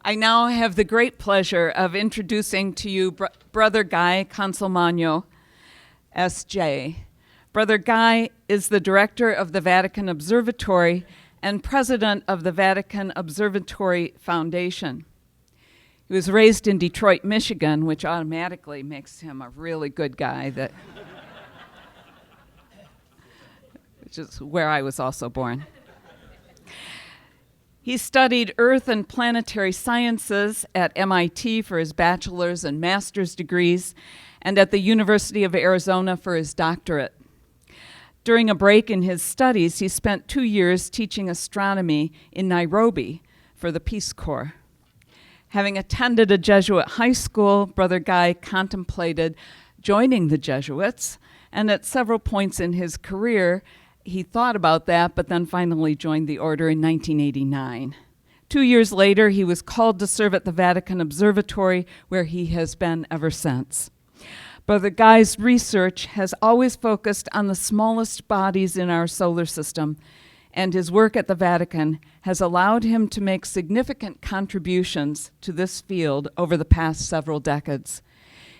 I now have the great pleasure of introducing to you Brother Guy Consolmagno, S.J. Brother Guy is the director of the Vatican Observatory and president of the Vatican Observatory Foundation. He was raised in Detroit, Michigan, which automatically makes him a really good guy, which is where I was also born. He studied earth and planetary sciences at MIT for his bachelor's and master's degrees, and at the University of Arizona for his doctorate. During a break in his studies, he spent 2 years teaching astronomy in Nairobi for the Peace Corps. Having attended a Jesuit high school, Brother Guy contemplated joining the Jesuits, and at several points in his career, he thought about that, but then finally joined the order in 1989. 2 years later, he was called to serve at the Vatican Observatory, where he has been ever since. Brother Guy's research has always focused on the smallest bodies in our solar system, and his work at the Vatican has allowed him to make significant contributions to this field over the past several decades.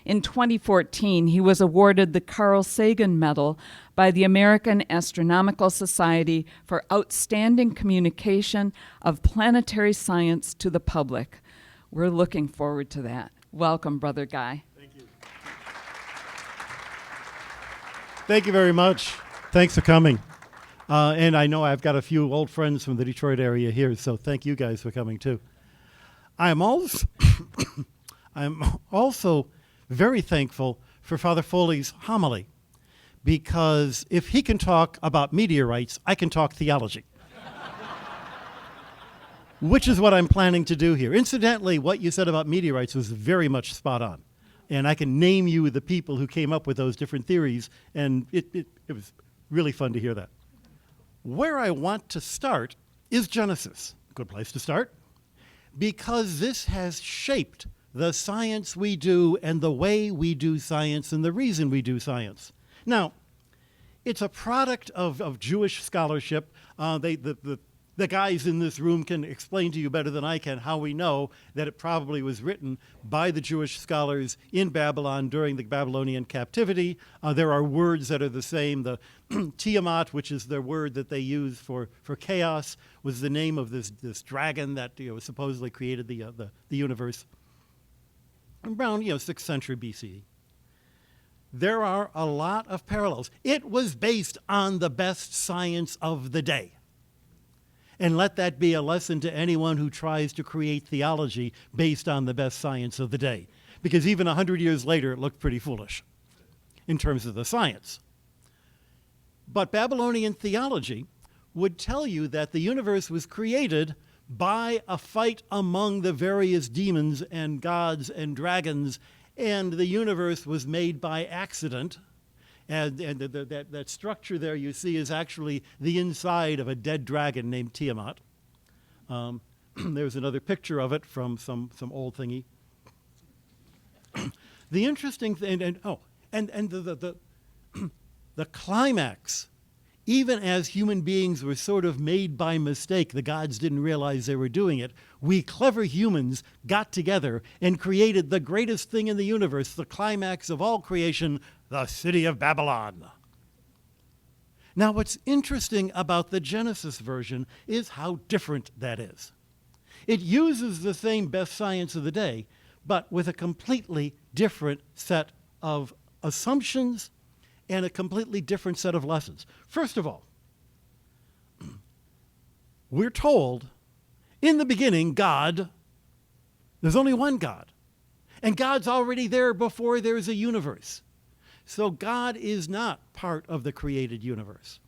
In 2014, he was awarded the Carl Sagan Medal by the American Astronomical Society for outstanding communication of planetary science to the public. We're looking forward to that. Welcome, Brother Guy. Thank you. Thank you very much. Thanks for coming. And I know I've got a few old friends from the Detroit area here, so thank you guys for coming too. I'm also very thankful for Father Foley's homily, because if he can talk about meteorites, I can talk theology, which is what I'm planning to do here. Incidentally, what you said about meteorites was very much spot on, and I can name you the people who came up with those different theories, and it was really fun to hear that. Where I want to start is Genesis. Good place to start, because this has shaped the science we do and the way we do science and the reason we do science. Now, it's a product of Jewish scholarship. The guys in this room can explain to you better than I can how we know that it probably was written by the Jewish scholars in Babylon during the Babylonian captivity. There are words that are the same. The Tiamat, which is the word that they use for chaos, was the name of this dragon that supposedly created the universe around 6th century BCE. There are a lot of parallels. It was based on the best science of the day. And let that be a lesson to anyone who tries to create theology based on the best science of the day. Because even 100 years later, it looked pretty foolish in terms of the science. But Babylonian theology would tell you that the universe was created by a fight among the various demons and gods and dragons, and the universe was made by accident. And that structure there you see is actually the inside of a dead dragon named Tiamat. There's another picture of it from some old thingy. The interesting thing, the climax, even as human beings were sort of made by mistake, the gods didn't realize they were doing it, we clever humans got together and created the greatest thing in the universe, the climax of all creation, the city of Babylon. Now, what's interesting about the Genesis version is how different that is. It uses the same best science of the day, but with a completely different set of assumptions and a completely different set of lessons. First of all, we're told in the beginning, there's only one God. And God's already there before there's a universe. So God is not part of the created universe.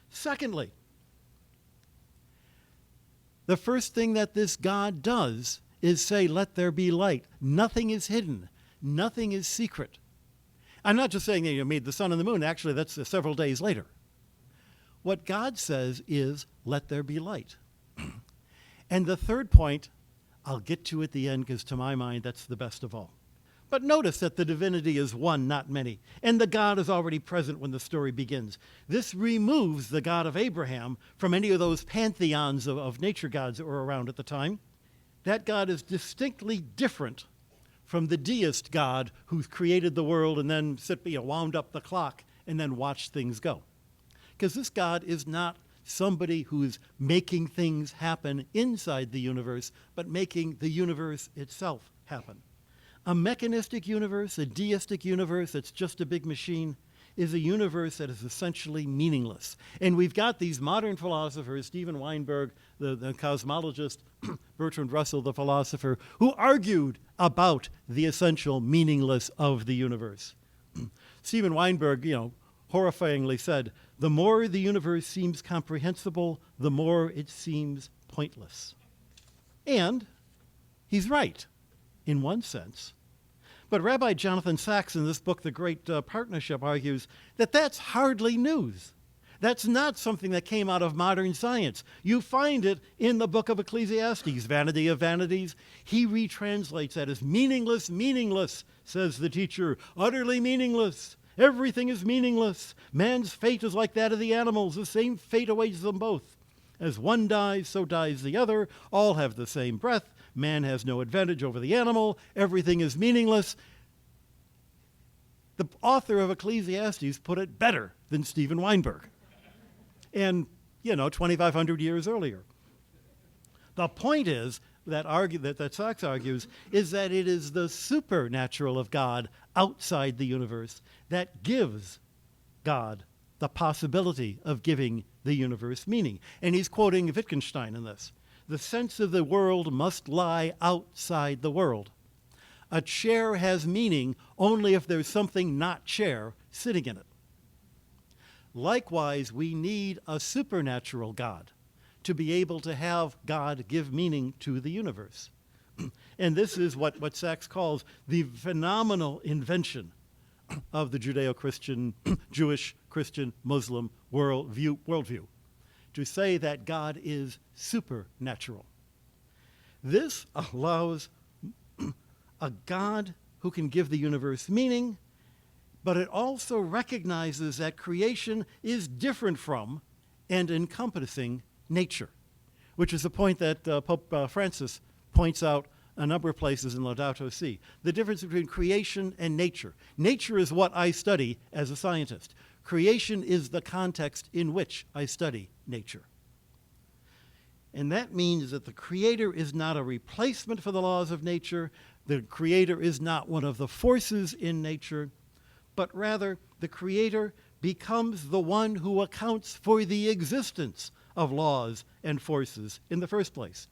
Secondly, the first thing that this God does is say, let there be light. Nothing is hidden. Nothing is secret. I'm not just saying that you made the sun and the moon. Actually, that's several days later. What God says is, let there be light. And the third point, I'll get to at the end, because to my mind, that's the best of all. But notice that the divinity is one, not many. And the God is already present when the story begins. This removes the God of Abraham from any of those pantheons of nature gods that were around at the time. that God is distinctly different from the deist God who's created the world and then wound up the clock and then watched things go. Because this God is not somebody who's making things happen inside the universe, but making the universe itself happen. A mechanistic universe, a deistic universe that's just a big machine, is a universe that is essentially meaningless. And we've got these modern philosophers, Steven Weinberg, the cosmologist, Bertrand Russell, the philosopher, who argued about the essential meaningless of the universe. Steven Weinberg, horrifyingly said, the more the universe seems comprehensible, the more it seems pointless. And he's right, in one sense. But Rabbi Jonathan Sacks, in this book, The Great Partnership, argues that that's hardly news. That's not something that came out of modern science. You find it in the book of Ecclesiastes, Vanity of Vanities. He retranslates that as meaningless, meaningless, says the teacher, utterly meaningless. Everything is meaningless. Man's fate is like that of the animals. The same fate awaits them both. As one dies, so dies the other. All have the same breath. Man has no advantage over the animal. Everything is meaningless. The author of Ecclesiastes put it better than Steven Weinberg. And, 2,500 years earlier. The point is, that Sachs argues, is that it is the supernatural of God outside the universe that gives God the possibility of giving the universe meaning. And he's quoting Wittgenstein in this. The sense of the world must lie outside the world. A chair has meaning only if there's something not chair sitting in it. Likewise, we need a supernatural God to be able to have God give meaning to the universe. And this is what Sachs calls the phenomenal invention of the Judeo-Christian, Jewish, Christian, Muslim worldview, to say that God is supernatural. This allows a God who can give the universe meaning, but it also recognizes that creation is different from and encompassing nature, which is a point that Pope Francis points out a number of places in Laudato Si. The difference between creation and nature. Nature is what I study as a scientist. Creation is the context in which I study nature. And that means that the Creator is not a replacement for the laws of nature. The Creator is not one of the forces in nature, but rather the Creator becomes the one who accounts for the existence of laws and forces in the first place.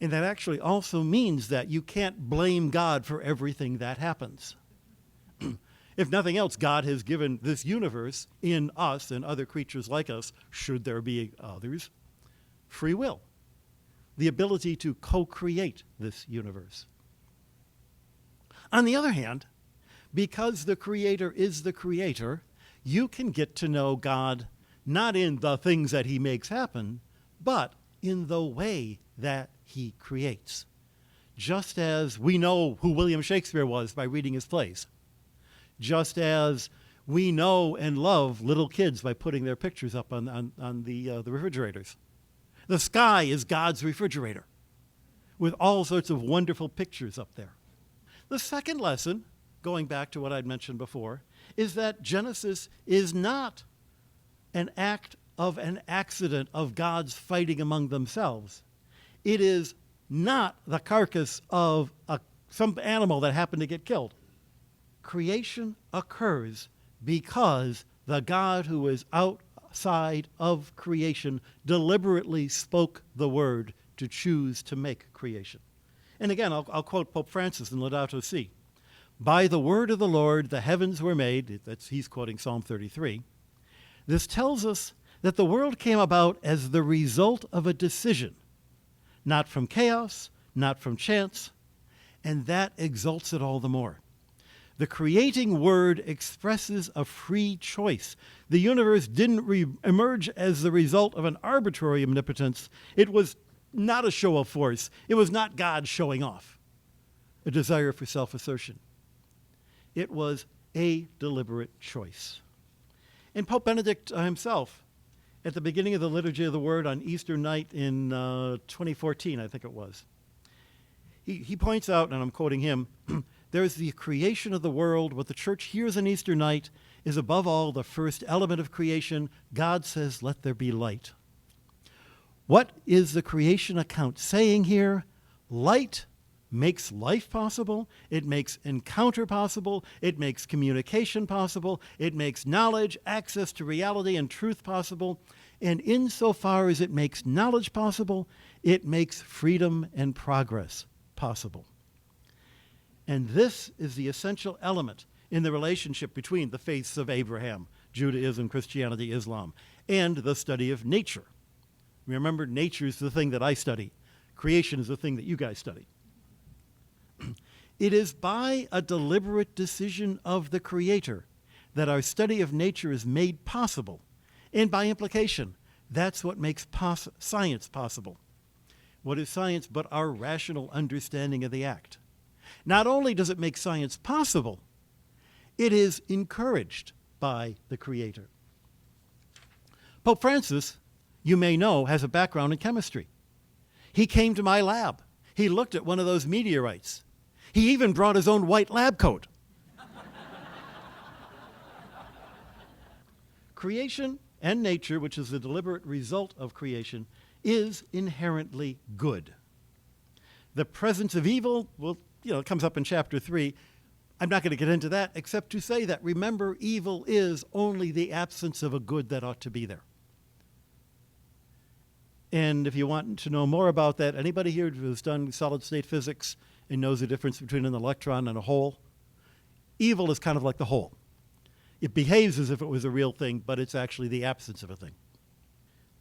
And that actually also means that you can't blame God for everything that happens. If nothing else, God has given this universe in us and other creatures like us, should there be others, free will, the ability to co-create this universe. On the other hand, because the Creator is the Creator, you can get to know God not in the things that he makes happen, but in the way that he creates. Just as we know who William Shakespeare was by reading his plays. Just as we know and love little kids by putting their pictures up on the refrigerators. The sky is God's refrigerator with all sorts of wonderful pictures up there. The second lesson, going back to what I'd mentioned before, is that Genesis is not an act of an accident of gods fighting among themselves. It is not the carcass of some animal that happened to get killed. Creation occurs because the God who is outside of creation deliberately spoke the word to choose to make creation. And again, I'll quote Pope Francis in Laudato Si. By the word of the Lord the heavens were made. He's quoting Psalm 33. This tells us that the world came about as the result of a decision, not from chaos, not from chance, and that exalts it all the more. The creating word expresses a free choice. The universe didn't emerge as the result of an arbitrary omnipotence. It was not a show of force. It was not God showing off, a desire for self-assertion. It was a deliberate choice. And Pope Benedict himself, at the beginning of the Liturgy of the Word on Easter night in 2014, I think it was. He points out, and I'm quoting him, there's the creation of the world. What the church hears on Easter night is above all the first element of creation. God says, let there be light. What is the creation account saying here? Light makes life possible. It makes encounter possible. It makes communication possible. It makes knowledge, access to reality and truth possible. And insofar as it makes knowledge possible, it makes freedom and progress possible. And this is the essential element in the relationship between the faiths of Abraham, Judaism, Christianity, Islam, and the study of nature. Remember, nature is the thing that I study. Creation is the thing that you guys study. It is by a deliberate decision of the Creator that our study of nature is made possible. And by implication, that's what makes science possible. What is science but our rational understanding of the act? Not only does it make science possible, it is encouraged by the Creator. Pope Francis, you may know, has a background in chemistry. He came to my lab. He looked at one of those meteorites. He even brought his own white lab coat. Creation and nature, which is the deliberate result of creation, is inherently good. The presence of evil, well, it comes up in chapter 3. I'm not going to get into that except to say that, remember, evil is only the absence of a good that ought to be there. And if you want to know more about that, anybody here who's done solid-state physics and knows the difference between an electron and a hole, evil is kind of like the hole. It behaves as if it was a real thing, but it's actually the absence of a thing.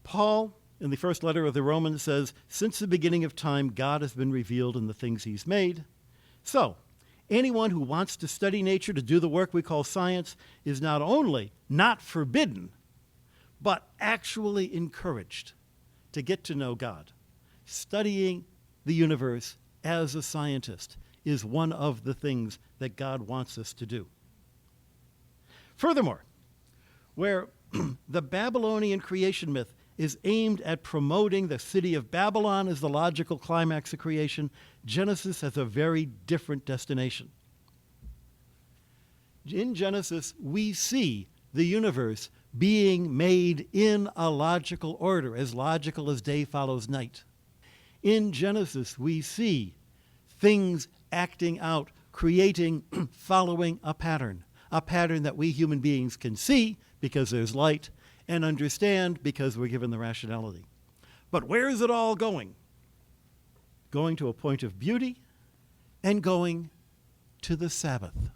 Paul, in the first letter of the Romans, says, since the beginning of time, God has been revealed in the things he's made. So, anyone who wants to study nature, to do the work we call science, is not only not forbidden, but actually encouraged to get to know God. Studying the universe as a scientist is one of the things that God wants us to do. Furthermore, where the Babylonian creation myth is aimed at promoting the city of Babylon as the logical climax of creation, Genesis has a very different destination. In Genesis, we see the universe being made in a logical order, as logical as day follows night. In Genesis, we see things acting out, creating, following a pattern that we human beings can see because there's light, and understand because we're given the rationality. But where is it all going? Going to a point of beauty and going to the Sabbath.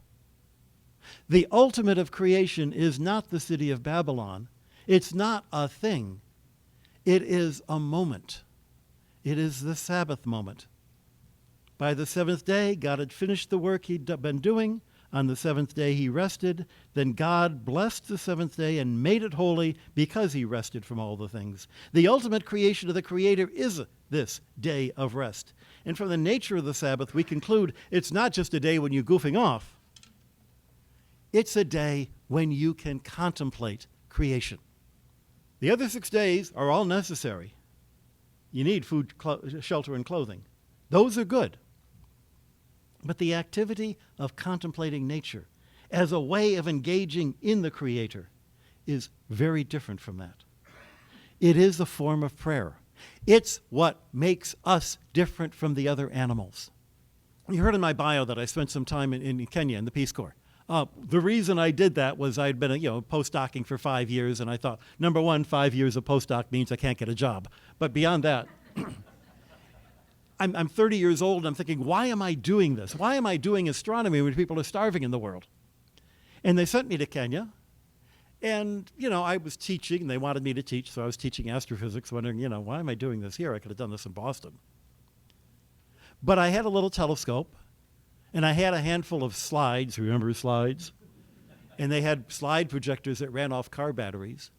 The ultimate of creation is not the city of Babylon. It's not a thing. It is a moment. It is the Sabbath moment. By the seventh day, God had finished the work he'd been doing. On the seventh day he rested. Then God blessed the seventh day and made it holy because he rested from all the things. The ultimate creation of the Creator is this day of rest. And from the nature of the Sabbath, we conclude it's not just a day when you're goofing off. It's a day when you can contemplate creation. The other 6 days are all necessary. You need food, shelter, and clothing. Those are good. But the activity of contemplating nature as a way of engaging in the Creator is very different from that. It is a form of prayer. It's what makes us different from the other animals. You heard in my bio that I spent some time in Kenya in the Peace Corps. The reason I did that was I'd been postdocing for 5 years, and I thought, number one, 5 years of postdoc means I can't get a job. But beyond that, I'm 30 years old, and I'm thinking, why am I doing this? Why am I doing astronomy when people are starving in the world? And they sent me to Kenya, and, I was teaching, and they wanted me to teach, so I was teaching astrophysics, wondering, why am I doing this here? I could have done this in Boston. But I had a little telescope, and I had a handful of slides. Remember slides? And they had slide projectors that ran off car batteries.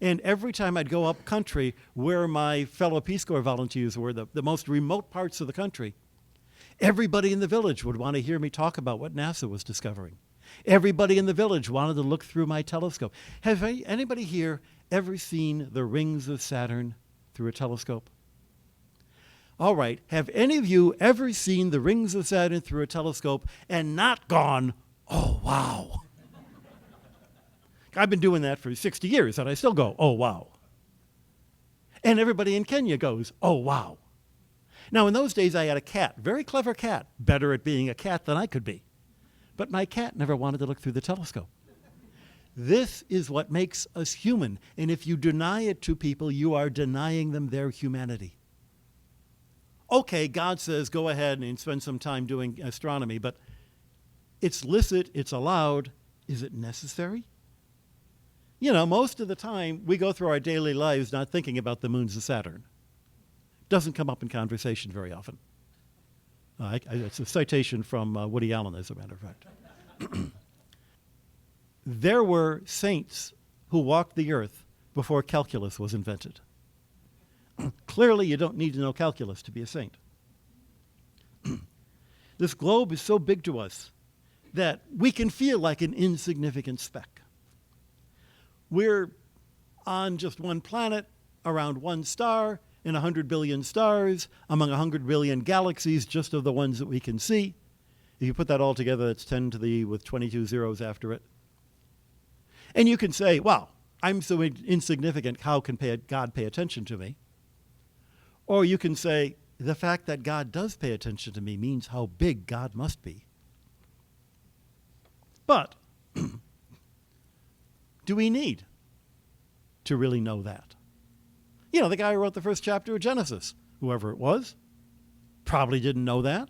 And every time I'd go up country where my fellow Peace Corps volunteers were, the most remote parts of the country, everybody in the village would want to hear me talk about what NASA was discovering. Everybody in the village wanted to look through my telescope. Has anybody here ever seen the rings of Saturn through a telescope? All right, have any of you ever seen the rings of Saturn through a telescope and not gone, oh, wow? I've been doing that for 60 years, and I still go, oh, wow. And everybody in Kenya goes, oh, wow. Now, in those days, I had a cat, very clever cat, better at being a cat than I could be. But my cat never wanted to look through the telescope. This is what makes us human. And if you deny it to people, you are denying them their humanity. Okay, God says, go ahead and spend some time doing astronomy, but it's licit, it's allowed. Is it necessary? You know, most of the time, we go through our daily lives not thinking about the moons of Saturn. Doesn't come up in conversation very often. It's a citation from Woody Allen, as a matter of fact. There were saints who walked the earth before calculus was invented. Clearly, you don't need to know calculus to be a saint. This globe is so big to us that we can feel like an insignificant speck. We're on just one planet, around one star, in 100 billion stars, among 100 billion galaxies, just of the ones that we can see. If you put that all together, that's 10 to the, with 22 zeros after it. And you can say, wow, I'm so insignificant, how can God pay attention to me? Or you can say, the fact that God does pay attention to me means how big God must be. But do we need to really know that? You know, the guy who wrote the first chapter of Genesis, whoever it was, probably didn't know that.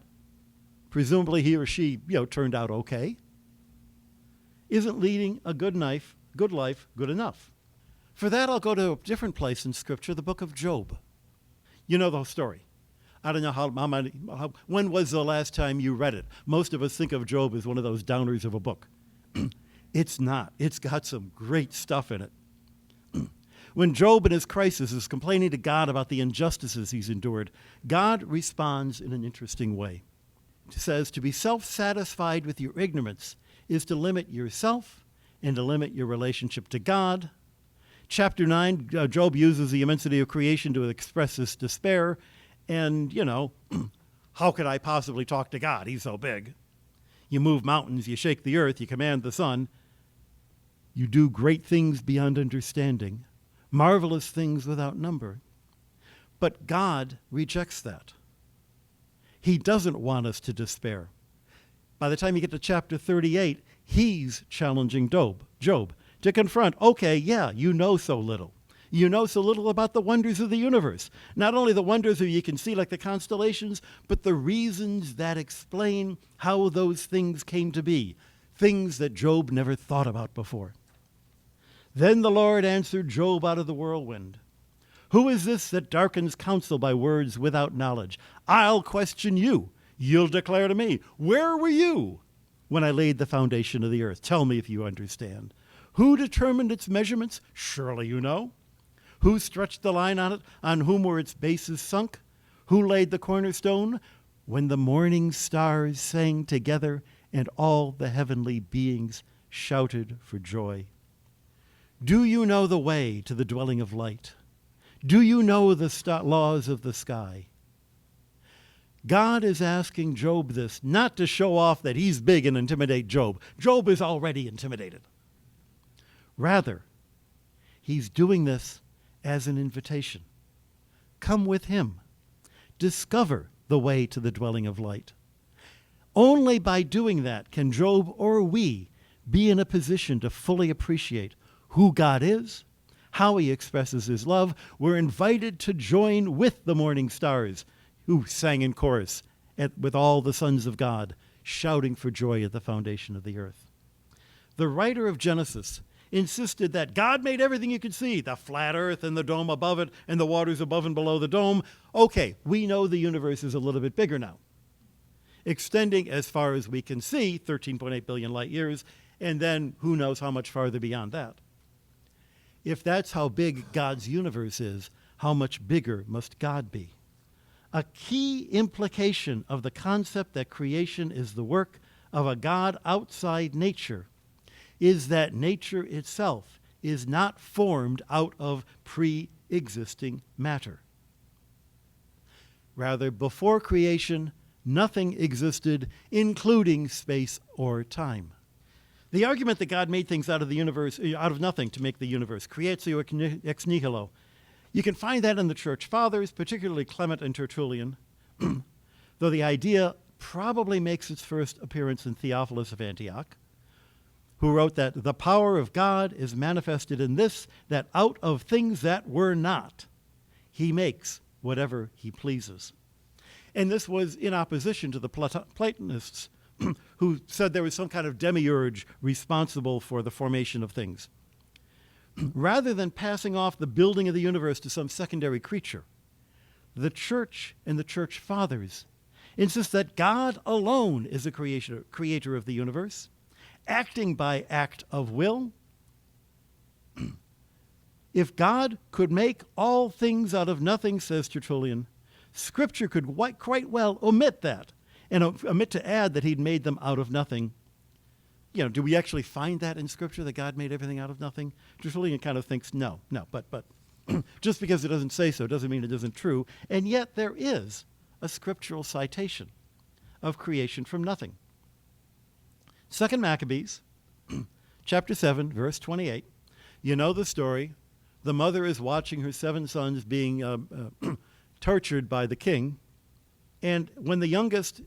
Presumably he or she, turned out okay. Isn't leading a good life good enough? For that, I'll go to a different place in Scripture, the book of Job. You know the whole story. I don't know when was the last time you read it? Most of us think of Job as one of those downers of a book. It's not. It's got some great stuff in it. When Job in his crisis is complaining to God about the injustices he's endured, God responds in an interesting way. He says, to be self-satisfied with your ignorance is to limit yourself and to limit your relationship to God. Chapter 9, Job uses the immensity of creation to express this despair. And, how could I possibly talk to God? He's so big. You move mountains, you shake the earth, you command the sun. You do great things beyond understanding, marvelous things without number. But God rejects that. He doesn't want us to despair. By the time you get to chapter 38, he's challenging Job to confront, okay, yeah, you know so little. You know so little about the wonders of the universe. Not only the wonders that you can see like the constellations, but the reasons that explain how those things came to be, things that Job never thought about before. Then the Lord answered Job out of the whirlwind. Who is this that darkens counsel by words without knowledge? I'll question you. You'll declare to me, where were you when I laid the foundation of the earth? Tell me if you understand. Who determined its measurements? Surely you know. Who stretched the line on it? On whom were its bases sunk? Who laid the cornerstone? When the morning stars sang together and all the heavenly beings shouted for joy. Do you know the way to the dwelling of light? Do you know the laws of the sky? God is asking Job this, not to show off that he's big and intimidate Job. Job is already intimidated. Rather, he's doing this as an invitation. Come with him. Discover the way to the dwelling of light. Only by doing that can Job or we be in a position to fully appreciate who God is, how he expresses his love. We're invited to join with the morning stars who sang in chorus with all the sons of God, shouting for joy at the foundation of the earth. The writer of Genesis insisted that God made everything you could see, the flat earth and the dome above it and the waters above and below the dome. Okay, we know the universe is a little bit bigger now, extending as far as we can see, 13.8 billion light years, and then who knows how much farther beyond that. If that's how big God's universe is, how much bigger must God be? A key implication of the concept that creation is the work of a God outside nature is that nature itself is not formed out of pre-existing matter. Rather, before creation, nothing existed, including space or time. The argument that God made things out of the universe, out of nothing to make the universe, creatio ex nihilo, you can find that in the Church Fathers, particularly Clement and Tertullian, though the idea probably makes its first appearance in Theophilus of Antioch, who wrote that the power of God is manifested in this, that out of things that were not, he makes whatever he pleases. And this was in opposition to the Platonists, who said there was some kind of demiurge responsible for the formation of things. Rather than passing off the building of the universe to some secondary creature, the Church and the Church Fathers insist that God alone is the creator of the universe, acting by act of will. If God could make all things out of nothing, says Tertullian, Scripture could quite well omit that, and omit to add that he'd made them out of nothing. You know, do we actually find that in Scripture, that God made everything out of nothing? Tertullian kind of thinks no, but just because it doesn't say so doesn't mean it isn't true. And yet there is a scriptural citation of creation from nothing. 2 Maccabees, chapter 7, verse 28. You know the story. The mother is watching her 7 sons being tortured by the king. And when the youngest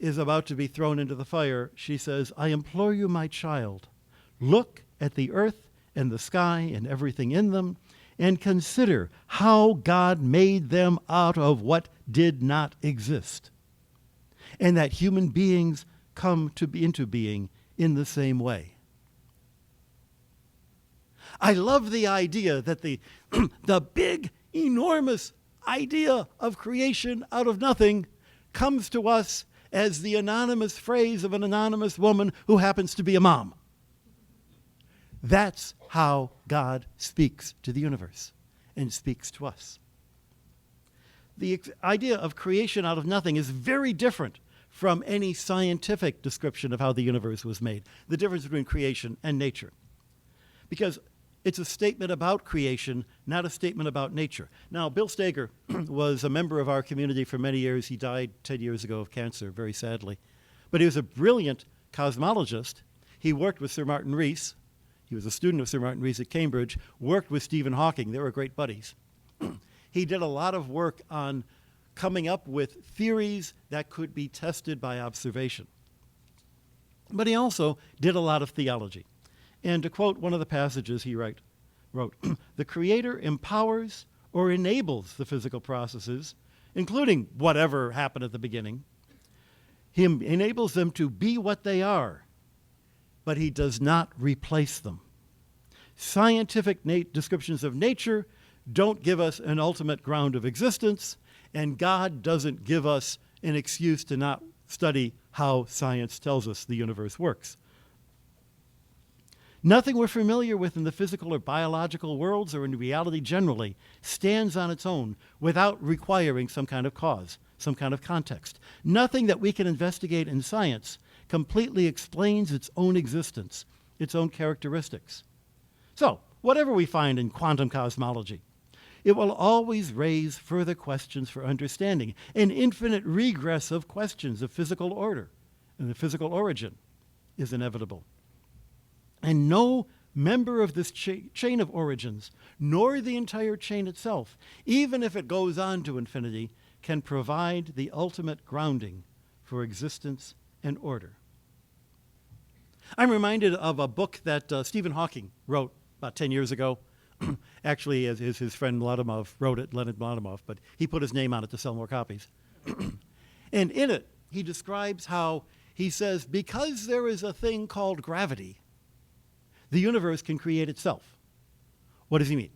is about to be thrown into the fire, she says, I implore you, my child, look at the earth and the sky and everything in them, and consider how God made them out of what did not exist, and that human beings come to be into being in the same way. I love the idea that the big, enormous idea of creation out of nothing comes to us as the anonymous phrase of an anonymous woman who happens to be a mom. That's how God speaks to the universe and speaks to us. The idea of creation out of nothing is very different from any scientific description of how the universe was made, the difference between creation and nature. Because it's a statement about creation, not a statement about nature. Now, Bill Steger was a member of our community for many years. He died 10 years ago of cancer, very sadly. But he was a brilliant cosmologist. He worked with Sir Martin Rees. He was a student of Sir Martin Rees at Cambridge, worked with Stephen Hawking. They were great buddies. He did a lot of work on coming up with theories that could be tested by observation. But he also did a lot of theology. And to quote one of the passages he wrote, the Creator empowers or enables the physical processes, including whatever happened at the beginning. He enables them to be what they are, but he does not replace them. Scientific descriptions of nature don't give us an ultimate ground of existence, and God doesn't give us an excuse to not study how science tells us the universe works. Nothing we're familiar with in the physical or biological worlds or in reality generally stands on its own without requiring some kind of cause, some kind of context. Nothing that we can investigate in science completely explains its own existence, its own characteristics. So, whatever we find in quantum cosmology, it will always raise further questions for understanding, an infinite regress of questions of physical order and the physical origin is inevitable. And no member of this chain of origins, nor the entire chain itself, even if it goes on to infinity, can provide the ultimate grounding for existence and order. I'm reminded of a book that Stephen Hawking wrote about 10 years ago. Actually, as his friend Leonid wrote it, Leonid Vladimov, but he put his name on it to sell more copies. And in it, he describes how, he says, because there is a thing called gravity, the universe can create itself. What does he mean?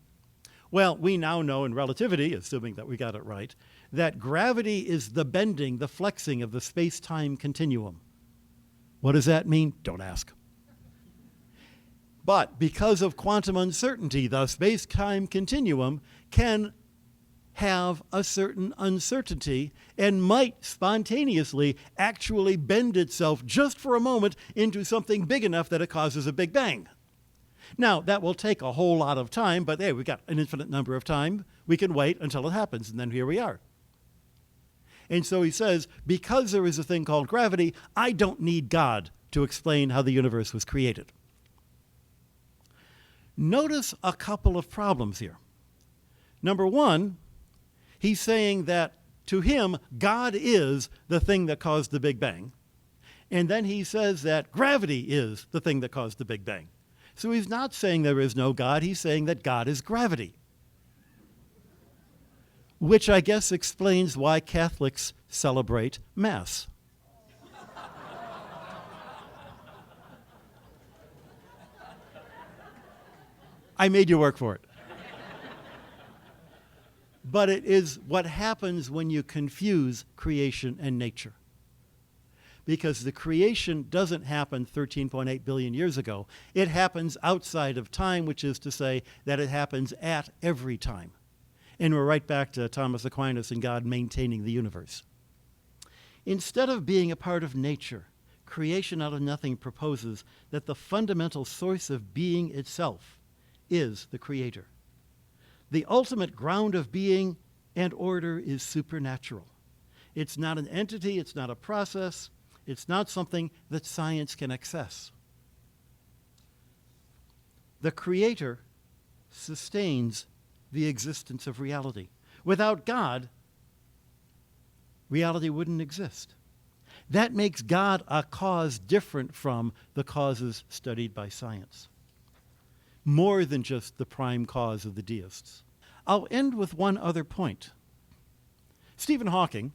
Well, we now know in relativity, assuming that we got it right, that gravity is the bending, the flexing of the space-time continuum. What does that mean? Don't ask. But because of quantum uncertainty, the space-time continuum can have a certain uncertainty and might spontaneously actually bend itself just for a moment into something big enough that it causes a big bang. Now, that will take a whole lot of time, but hey, we've got an infinite number of time. We can wait until it happens, and then here we are. And so he says, because there is a thing called gravity, I don't need God to explain how the universe was created. Notice a couple of problems here. Number one, he's saying that to him, God is the thing that caused the Big Bang. And then he says that gravity is the thing that caused the Big Bang. So he's not saying there is no God, he's saying that God is gravity. Which I guess explains why Catholics celebrate Mass. I made you work for it. But it is what happens when you confuse creation and nature. Because the creation doesn't happen 13.8 billion years ago. It happens outside of time, which is to say that it happens at every time. And we're right back to Thomas Aquinas and God maintaining the universe. Instead of being a part of nature, creation out of nothing proposes that the fundamental source of being itself is the Creator. The ultimate ground of being and order is supernatural. It's not an entity, it's not a process, it's not something that science can access. The Creator sustains the existence of reality. Without God, reality wouldn't exist. That makes God a cause different from the causes studied by science. More than just the prime cause of the deists. I'll end with one other point. Stephen Hawking,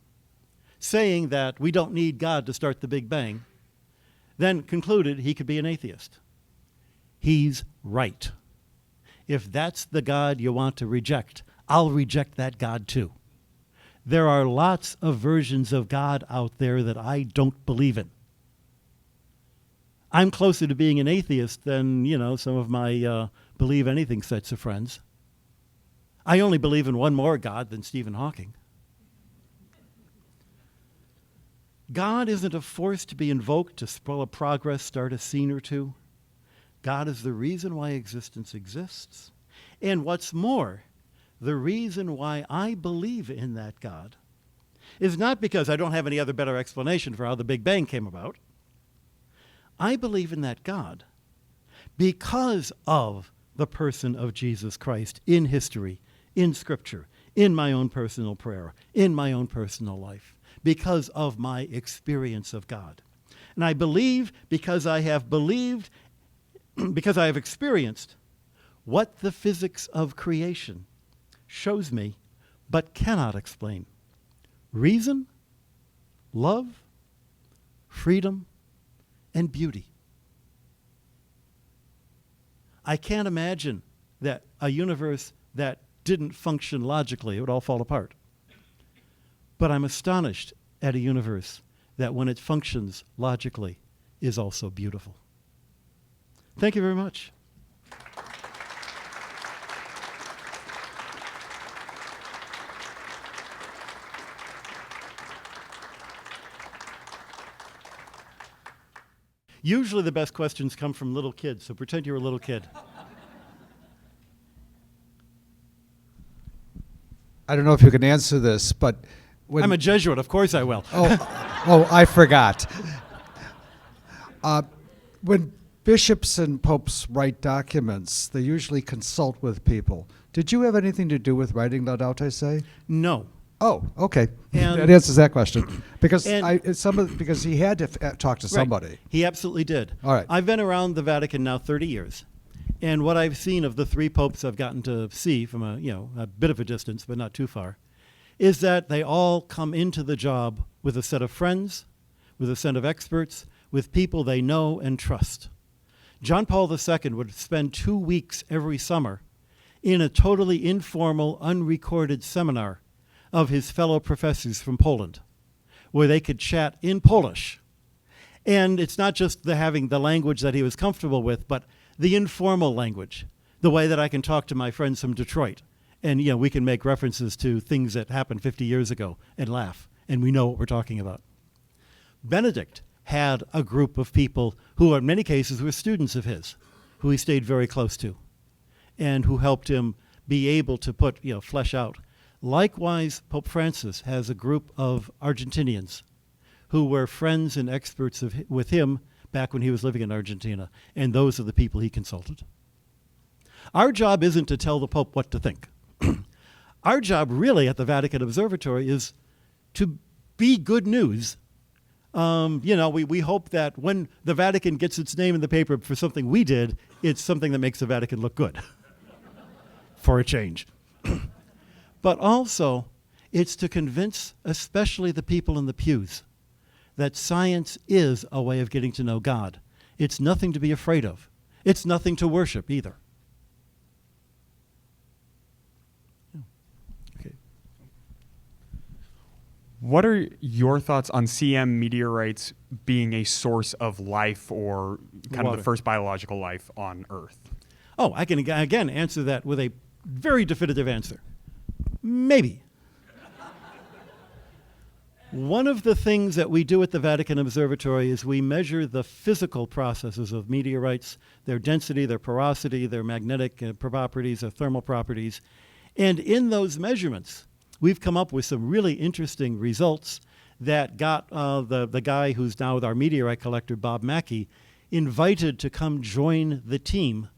saying that we don't need God to start the Big Bang, then concluded he could be an atheist. He's right. If that's the God you want to reject, I'll reject that God too. There are lots of versions of God out there that I don't believe in. I'm closer to being an atheist than, some of my believe anything sets of friends. I only believe in one more God than Stephen Hawking. God isn't a force to be invoked to spell a progress, start a scene or two. God is the reason why existence exists. And what's more, the reason why I believe in that God is not because I don't have any other better explanation for how the Big Bang came about. I believe in that God because of the person of Jesus Christ in history, in Scripture, in my own personal prayer, in my own personal life, because of my experience of God. And I believe because I have believed, because I have experienced what the physics of creation shows me but cannot explain. Reason, love, freedom, and beauty. I can't imagine that a universe that didn't function logically, it would all fall apart. But I'm astonished at a universe that when it functions logically is also beautiful. Thank you very much. Usually the best questions come from little kids, so pretend you're a little kid. I don't know if you can answer this, but I'm a Jesuit, of course I will. Oh, I forgot. When bishops and popes write documents, they usually consult with people. Did you have anything to do with writing Laudato Si? No. Oh, okay. And that answers that question. Because because he had to talk to somebody. Right. He absolutely did. All right. I've been around the Vatican now 30 years. And what I've seen of the three popes I've gotten to see from a bit of a distance, but not too far, is that they all come into the job with a set of friends, with a set of experts, with people they know and trust. John Paul II would spend 2 weeks every summer in a totally informal, unrecorded seminar of his fellow professors from Poland, where they could chat in Polish. And it's not just having the language that he was comfortable with, but the informal language, the way that I can talk to my friends from Detroit. And we can make references to things that happened 50 years ago and laugh, and we know what we're talking about. Benedict had a group of people who in many cases were students of his, who he stayed very close to, and who helped him be able to flesh out. Likewise, Pope Francis has a group of Argentinians who were friends and experts with him back when he was living in Argentina, and those are the people he consulted. Our job isn't to tell the Pope what to think. Our job really at the Vatican Observatory is to be good news. We hope that when the Vatican gets its name in the paper for something we did, it's something that makes the Vatican look good, for a change. But also, it's to convince especially the people in the pews that science is a way of getting to know God. It's nothing to be afraid of. It's nothing to worship either. Okay. What are your thoughts on CM meteorites being a source of life or kind of the first biological life on Earth? Oh, I can again answer that with a very definitive answer. Maybe. One of the things that we do at the Vatican Observatory is we measure the physical processes of meteorites, their density, their porosity, their magnetic properties, their thermal properties. And in those measurements, we've come up with some really interesting results that got the guy who's now our meteorite collector, Bob Mackey, invited to come join the team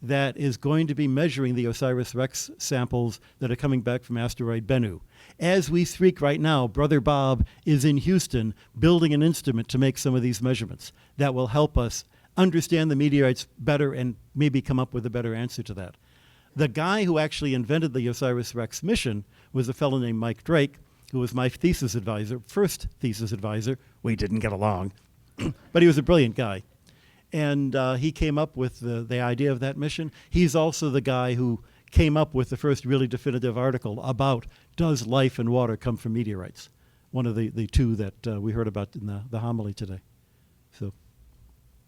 that is going to be measuring the OSIRIS-REx samples that are coming back from asteroid Bennu. As we speak right now, Brother Bob is in Houston building an instrument to make some of these measurements that will help us understand the meteorites better and maybe come up with a better answer to that. The guy who actually invented the OSIRIS-REx mission was a fellow named Mike Drake, who was my thesis advisor, first thesis advisor. We didn't get along, but he was a brilliant guy. And he came up with the idea of that mission. He's also the guy who came up with the first really definitive article about does life and water come from meteorites, one of the two that we heard about in the homily today. So,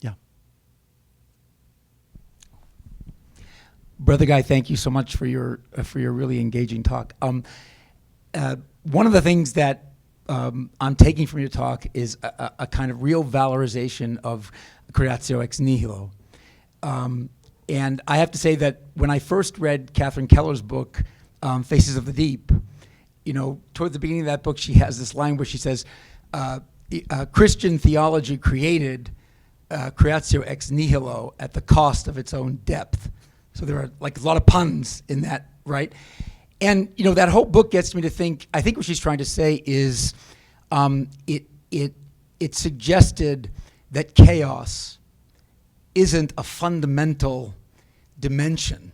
yeah. Brother Guy, thank you so much for your really engaging talk. One of the things that I'm taking from your talk is a kind of real valorization of creatio ex nihilo. And I have to say that when I first read Catherine Keller's book, Faces of the Deep, toward the beginning of that book, she has this line where she says, Christian theology created creatio ex nihilo at the cost of its own depth. So there are like a lot of puns in that, right? And that whole book gets me to think. I think what she's trying to say is, it suggested that chaos isn't a fundamental dimension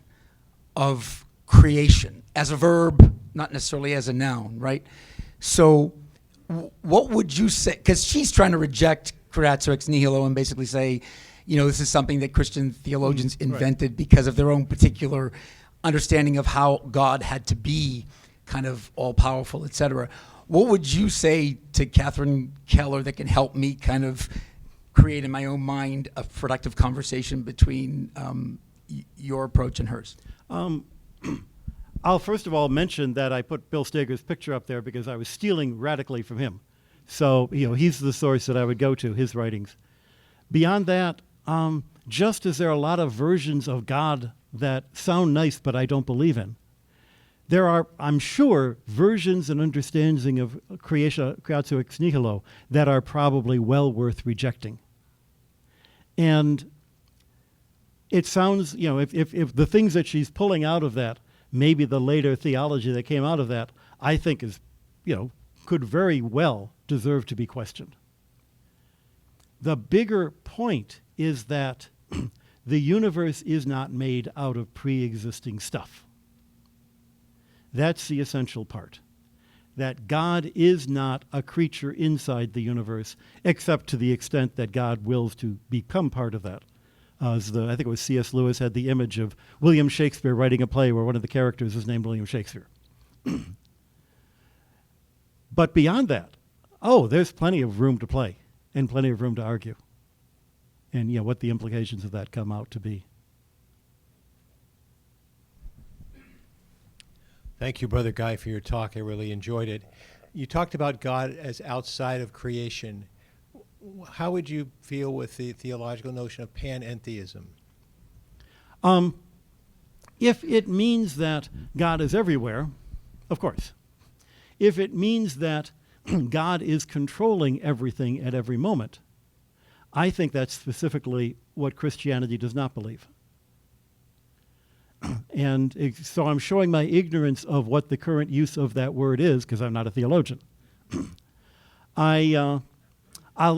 of creation as a verb, not necessarily as a noun, right? So, what would you say? Because she's trying to reject creatio ex nihilo and basically say, this is something that Christian theologians invented because of their own particular understanding of how God had to be kind of all-powerful, et cetera. What would you say to Catherine Keller that can help me kind of create in my own mind a productive conversation between your approach and hers? I'll first of all mention that I put Bill Steger's picture up there because I was stealing radically from him. So, he's the source that I would go to, his writings. Beyond that, just as there are a lot of versions of God that sound nice but I don't believe in, there are, I'm sure, versions and understanding of creatio ex nihilo that are probably well worth rejecting. And it sounds, if the things that she's pulling out of that, maybe the later theology that came out of that, I think is, could very well deserve to be questioned. The bigger point is that the universe is not made out of pre-existing stuff. That's the essential part. That God is not a creature inside the universe, except to the extent that God wills to become part of that. I think it was C.S. Lewis had the image of William Shakespeare writing a play where one of the characters is named William Shakespeare. But beyond that, there's plenty of room to play and plenty of room to argue. And what the implications of that come out to be. Thank you, Brother Guy, for your talk. I really enjoyed it. You talked about God as outside of creation. How would you feel with the theological notion of panentheism? If it means that God is everywhere, of course. If it means that God is controlling everything at every moment, I think that's specifically what Christianity does not believe. And so I'm showing my ignorance of what the current use of that word is, because I'm not a theologian. I'll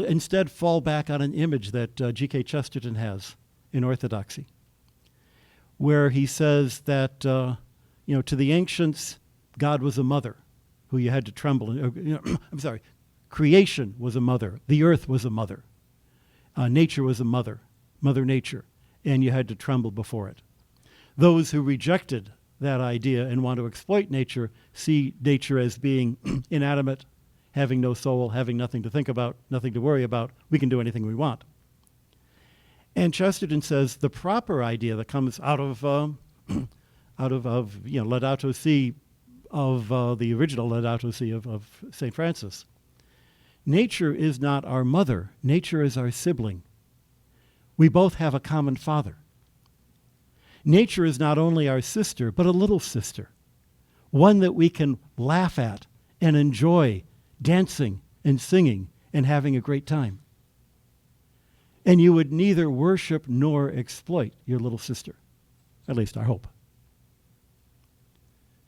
instead fall back on an image that G.K. Chesterton has in Orthodoxy, where he says that, to the ancients, God was a mother who you had to tremble. I'm sorry, creation was a mother. The earth was a mother. Nature was a mother, Mother Nature, and you had to tremble before it. Those who rejected that idea and want to exploit nature see nature as being inanimate, having no soul, having nothing to think about, nothing to worry about. We can do anything we want. And Chesterton says the proper idea that comes out of Laudato Si, of the original Laudato Si of St. Francis. Nature is not our mother. Nature is our sibling. We both have a common father. Nature is not only our sister, but a little sister, one that we can laugh at and enjoy dancing and singing and having a great time. And you would neither worship nor exploit your little sister, at least I hope.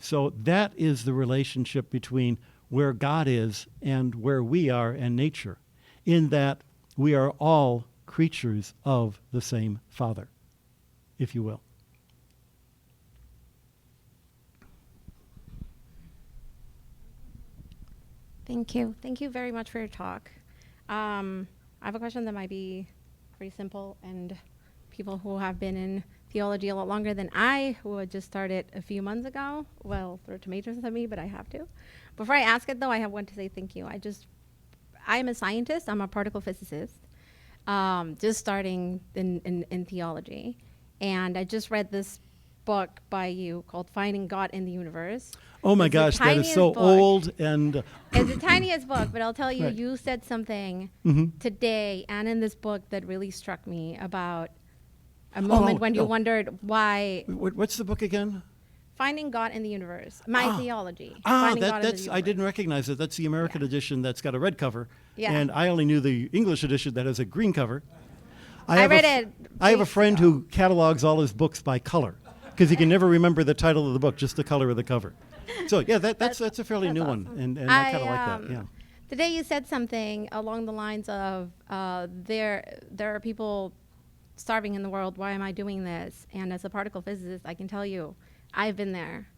So that is the relationship between where God is and where we are and nature, in that we are all creatures of the same Father, if you will. Thank you. Thank you very much for your talk. I have a question that might be pretty simple, and people who have been in theology a lot longer than I, who had just started a few months ago, well, throw tomatoes at me, but I have to. Before I ask it, though, I want to say thank you. I am a scientist. I'm a particle physicist, just starting in theology. And I just read this book by you called Finding God in the Universe. Oh my gosh, that is so old. And it's the tiniest book, but I'll tell you, right. You said something today and in this book that really struck me about a moment when you wondered why. What's the book again? Finding God in the Universe. My theology. Finding God in the Universe. I didn't recognize it. That's the American edition that's got a red cover. Yeah. And I only knew the English edition that has a green cover. I read it. I have a friend who catalogs all his books by color, because he can never remember the title of the book, just the color of the cover. So yeah, that's a fairly new awesome. one, and I kind of like that. Yeah. Today you said something along the lines of there are people starving in the world. Why am I doing this? And as a particle physicist, I can tell you, I've been there.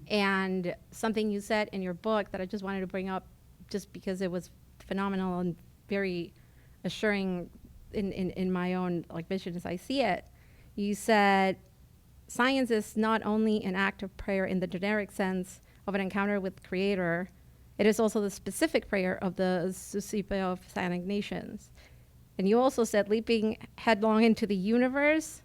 And something you said in your book that I just wanted to bring up, just because it was phenomenal and very assuring in my own vision as I see it. You said, science is not only an act of prayer in the generic sense of an encounter with Creator, it is also the specific prayer of the Suscipe of San Ignatians. And you also said leaping headlong into the universe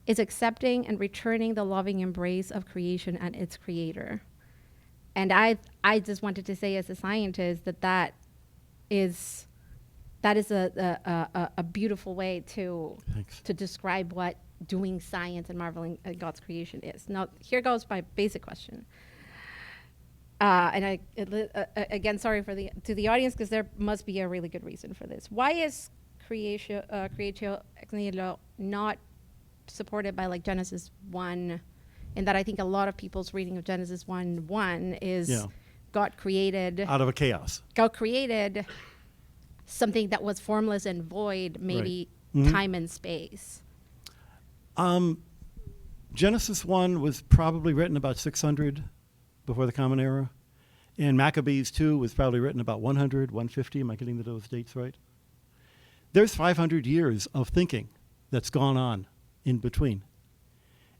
is accepting and returning the loving embrace of creation and its Creator. And I just wanted to say as a scientist that is a beautiful way to describe what doing science and marveling at God's creation is. Now, here goes my basic question. And again, sorry to the audience, because there must be a really good reason for this. Why is creatio ex nihilo not supported by Genesis 1? And that I think a lot of people's reading of Genesis 1:1 is God created out of a chaos. God created something that was formless and void, maybe time and space. Genesis 1 was probably written about 600 before the Common Era. And Maccabees 2 was probably written about 100, 150. Am I getting those dates right? There's 500 years of thinking that's gone on in between.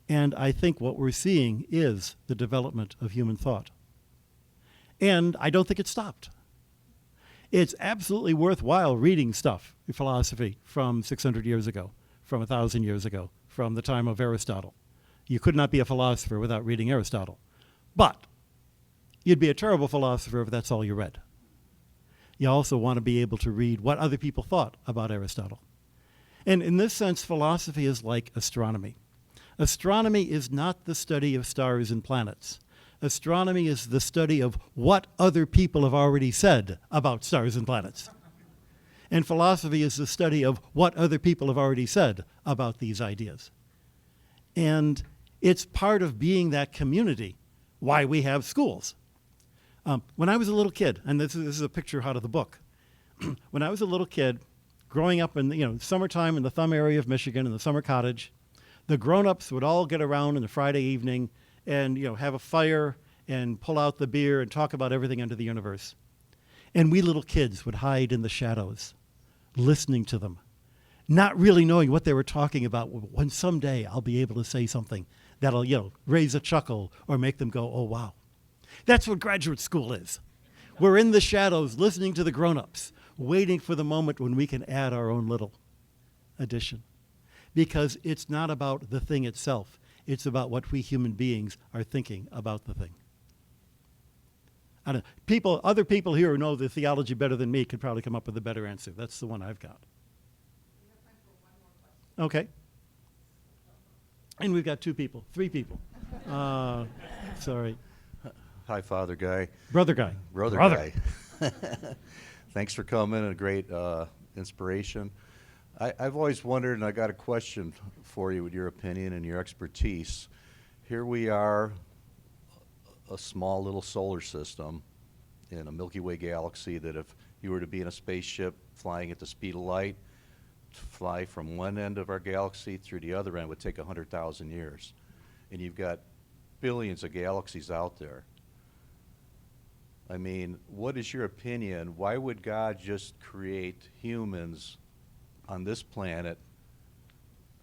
And I think what we're seeing is the development of human thought. And I don't think it stopped. It's absolutely worthwhile reading stuff, philosophy, from 600 years ago, from 1,000 years ago, from the time of Aristotle. You could not be a philosopher without reading Aristotle. But you'd be a terrible philosopher if that's all you read. You also want to be able to read what other people thought about Aristotle. And in this sense, philosophy is like astronomy. Astronomy is not the study of stars and planets. Astronomy is the study of what other people have already said about stars and planets. And philosophy is the study of what other people have already said about these ideas. And it's part of being that community why we have schools. When I was a little kid, and this is a picture out of the book. When I was a little kid, growing up in summertime in the Thumb area of Michigan, in the summer cottage, the grown-ups would all get around on a Friday evening and have a fire and pull out the beer and talk about everything under the universe. And we little kids would hide in the shadows, listening to them, not really knowing what they were talking about, when someday I'll be able to say something that'll raise a chuckle or make them go, oh, wow. That's what graduate school is. We're in the shadows listening to the grown-ups, waiting for the moment when we can add our own little addition. Because it's not about the thing itself. It's about what we human beings are thinking about the thing. Other people here who know the theology better than me could probably come up with a better answer. That's the one I've got. Okay. And we've got three people. Sorry. Hi, Father Guy. Brother Guy. Brother Guy. Thanks for coming, a great inspiration. I've always wondered, and I got a question for you with your opinion and your expertise. Here we are, a small little solar system in a Milky Way galaxy that if you were to be in a spaceship flying at the speed of light, to fly from one end of our galaxy through the other end would take 100,000 years. And you've got billions of galaxies out there. I mean, what is your opinion? Why would God just create humans on this planet?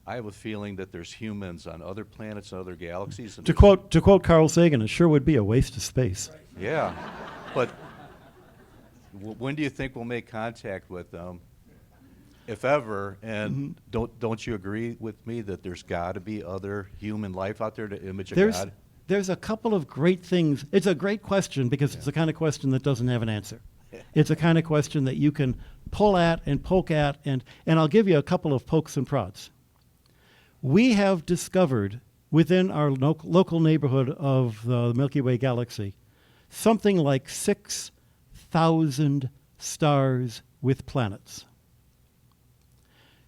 I have a feeling that there's humans on other planets and other galaxies. And To quote Carl Sagan, it sure would be a waste of space. Yeah, but when do you think we'll make contact with them, if ever? And don't you agree with me that there's got to be other human life out there, the image of God? There's a couple of great things. It's a great question because it's the kind of question that doesn't have an answer. It's a kind of question that you can pull at and poke at, and I'll give you a couple of pokes and prods. We have discovered within our local neighborhood of the Milky Way galaxy something like 6,000 stars with planets.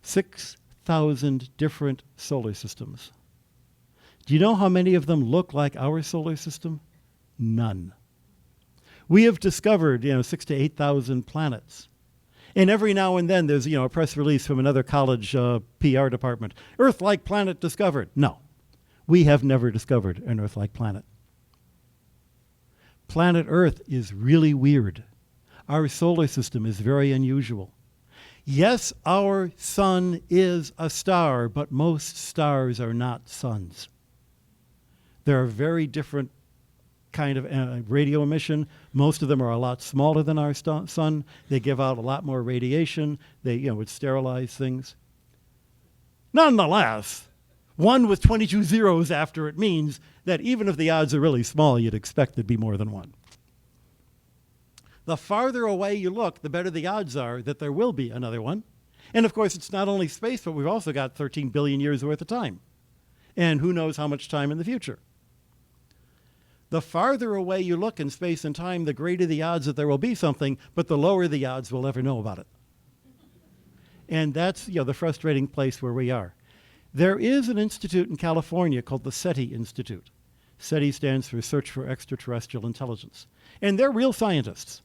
6,000 different solar systems. Do you know how many of them look like our solar system? None. We have discovered, 6,000 to 8,000 planets. And every now and then there's, a press release from another college PR department. Earth-like planet discovered. No, we have never discovered an Earth-like planet. Planet Earth is really weird. Our solar system is very unusual. Yes, our sun is a star, but most stars are not suns. There are very different kind of radio emission. Most of them are a lot smaller than our sun. They give out a lot more radiation. They, would sterilize things. Nonetheless, 1 with 22 zeros after it means that even if the odds are really small, you'd expect there'd be more than one. The farther away you look, the better the odds are that there will be another one. And of course, it's not only space, but we've also got 13 billion years worth of time. And who knows how much time in the future. The farther away you look in space and time, the greater the odds that there will be something, but the lower the odds we'll ever know about it. And that's the frustrating place where we are. There is an institute in California called the SETI Institute. SETI stands for Search for Extraterrestrial Intelligence. And they're real scientists,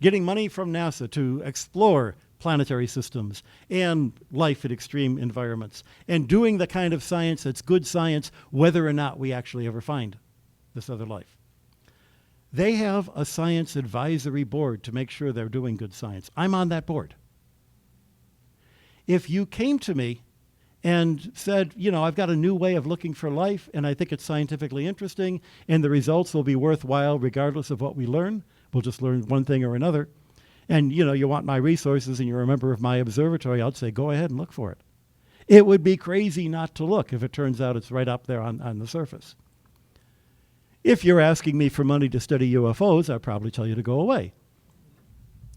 getting money from NASA to explore planetary systems and life in extreme environments, and doing the kind of science that's good science, whether or not we actually ever find this other life. They have a science advisory board to make sure they're doing good science. I'm on that board. If you came to me and said, I've got a new way of looking for life, and I think it's scientifically interesting, and the results will be worthwhile regardless of what we learn, we'll just learn one thing or another, and you want my resources and you're a member of my observatory, I'd say go ahead and look for it. It would be crazy not to look if it turns out it's right up there on the surface. If you're asking me for money to study UFOs, I'd probably tell you to go away.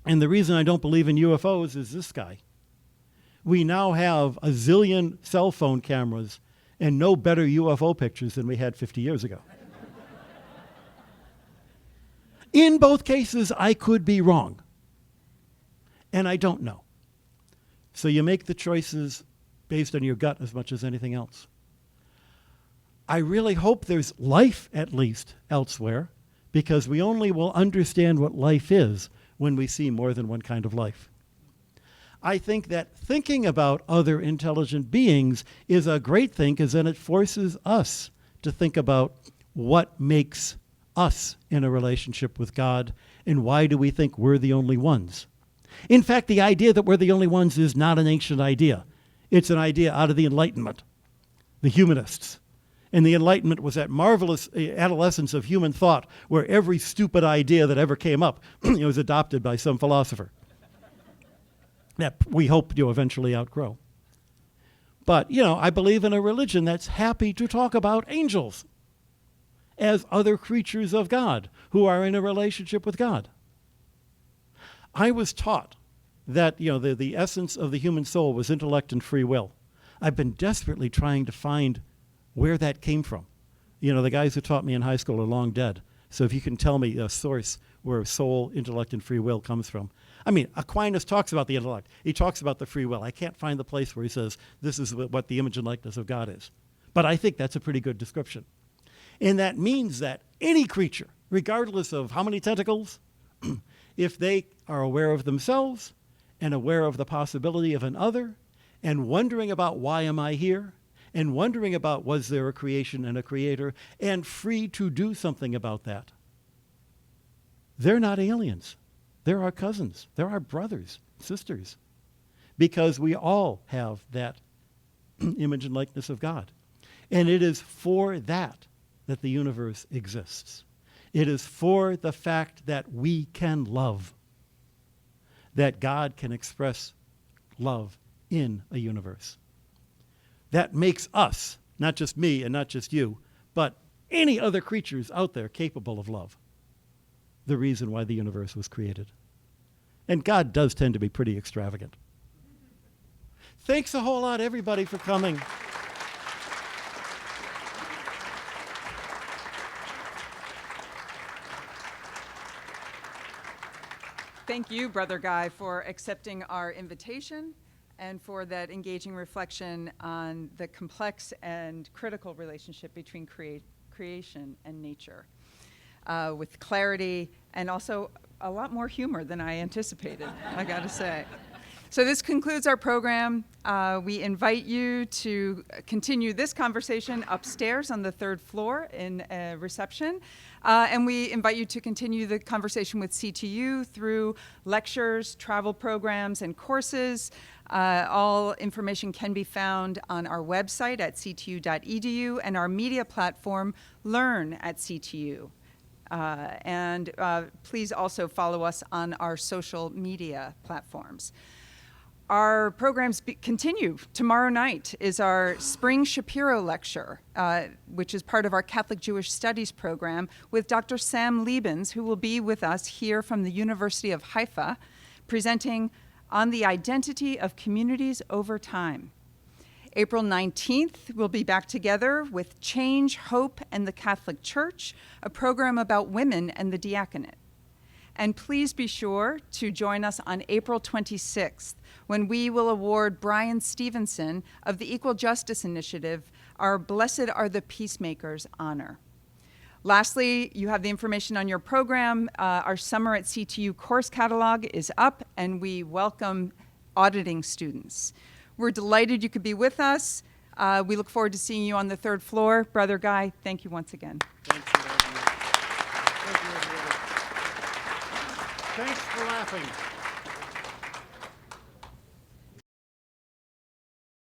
And the reason I don't believe in UFOs is this guy. We now have a zillion cell phone cameras and no better UFO pictures than we had 50 years ago. In both cases, I could be wrong, and I don't know. So you make the choices based on your gut as much as anything else. I really hope there's life, at least, elsewhere, because we only will understand what life is when we see more than one kind of life. I think that thinking about other intelligent beings is a great thing, because then it forces us to think about what makes us in a relationship with God, and why do we think we're the only ones. In fact, the idea that we're the only ones is not an ancient idea. It's an idea out of the Enlightenment, the humanists. And the Enlightenment was that marvelous adolescence of human thought where every stupid idea that ever came up was adopted by some philosopher that we hope to eventually outgrow. But, I believe in a religion that's happy to talk about angels as other creatures of God who are in a relationship with God. I was taught that, the essence of the human soul was intellect and free will. I've been desperately trying to find where that came from. The guys who taught me in high school are long dead. So if you can tell me a source where soul, intellect, and free will comes from. Aquinas talks about the intellect. He talks about the free will. I can't find the place where he says this is what the image and likeness of God is. But I think that's a pretty good description. And that means that any creature, regardless of how many tentacles, if they are aware of themselves and aware of the possibility of an other and wondering about why am I here, and wondering about was there a creation and a creator, and free to do something about that, they're not aliens. They're our cousins. They're our brothers, sisters, because we all have that image and likeness of God. And it is for that the universe exists. It is for the fact that we can love that God can express love in a universe. That makes us, not just me and not just you, but any other creatures out there capable of love, the reason why the universe was created. And God does tend to be pretty extravagant. Thanks a whole lot, everybody, for coming. Thank you, Brother Guy, for accepting our invitation and for that engaging reflection on the complex and critical relationship between creation and nature, with clarity and also a lot more humor than I anticipated, I gotta say. So this concludes our program. We invite you to continue this conversation upstairs on the 3rd floor in reception. And we invite you to continue the conversation with CTU through lectures, travel programs, and courses. All information can be found on our website at ctu.edu and our media platform, Learn at CTU. And please also follow us on our social media platforms. Our programs continue. Tomorrow night is our Spring Shapiro Lecture, which is part of our Catholic Jewish Studies program with Dr. Sam Liebens, who will be with us here from the University of Haifa, presenting on the identity of communities over time. April 19th, we'll be back together with Change, Hope, and the Catholic Church, a program about women and the diaconate. And please be sure to join us on April 26th, when we will award Brian Stevenson of the Equal Justice Initiative our Blessed Are the Peacemakers honor. Lastly, you have the information on your program. Our Summer at CTU course catalog is up, and we welcome auditing students. We're delighted you could be with us. We look forward to seeing you on the 3rd floor. Brother Guy, thank you once again. Thank you, everyone. Thanks for laughing.